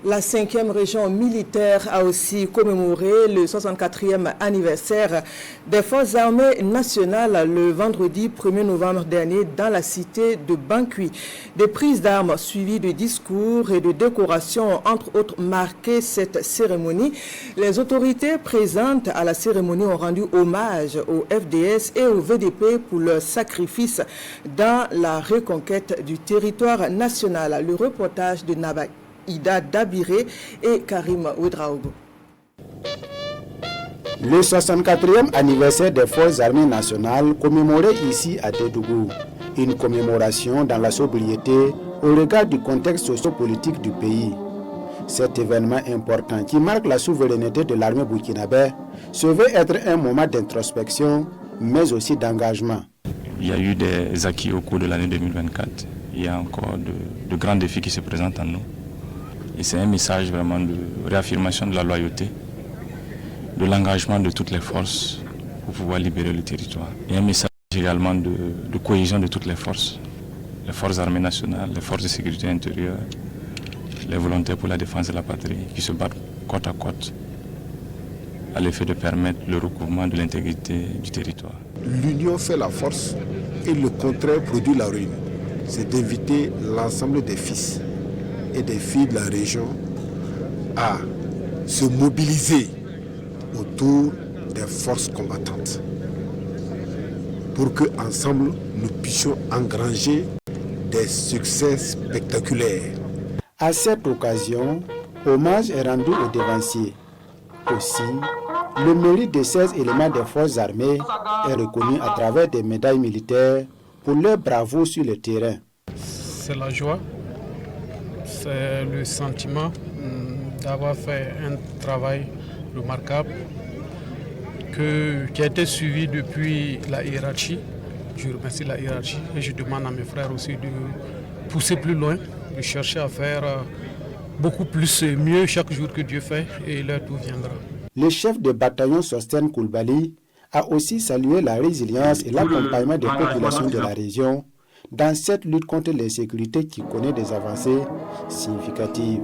La 5e région militaire a aussi commémoré le 64e anniversaire des Forces armées nationales le vendredi 1er novembre dernier dans la cité de Banqui. Des prises d'armes suivies de discours et de décorations, entre autres, marquaient cette cérémonie. Les autorités présentes à la cérémonie ont rendu hommage au FDS et au VDP pour leur sacrifice dans la reconquête du territoire national. Le reportage de Ida Dabiré et Karim Ouedraogo. Le 64e anniversaire des Forces armées nationales commémoré ici à Tédougou. Une commémoration dans la sobriété au regard du contexte socio-politique du pays. Cet événement important qui marque la souveraineté de l'armée burkinabé se veut être un moment d'introspection mais aussi d'engagement. Il y a eu des acquis au cours de l'année 2024. Il y a encore de grands défis qui se présentent à nous. Et c'est un message vraiment de réaffirmation de la loyauté, de l'engagement de toutes les forces pour pouvoir libérer le territoire. Et un message également de cohésion de toutes les forces armées nationales, les forces de sécurité intérieure, les volontaires pour la défense de la patrie, qui se battent côte à côte à l'effet de permettre le recouvrement de l'intégrité du territoire. L'union fait la force et le contraire produit la ruine. C'est d'inviter l'ensemble des fils et des filles de la région à se mobiliser autour des forces combattantes pour qu'ensemble nous puissions engranger des succès spectaculaires. À cette occasion, hommage est rendu aux devanciers. Aussi, le mérite de 16 éléments des forces armées est reconnu à travers des médailles militaires pour leur bravoure sur le terrain. C'est la joie. C'est le sentiment d'avoir fait un travail remarquable qui a été suivi depuis la hiérarchie. Je remercie la hiérarchie et je demande à mes frères aussi de pousser plus loin, de chercher à faire beaucoup plus et mieux chaque jour que Dieu fait et l'heure tout viendra. Le chef de bataillon Sosten Koulibaly a aussi salué la résilience et l'accompagnement des populations de la région dans cette lutte contre l'insécurité qui connaît des avancées significatives.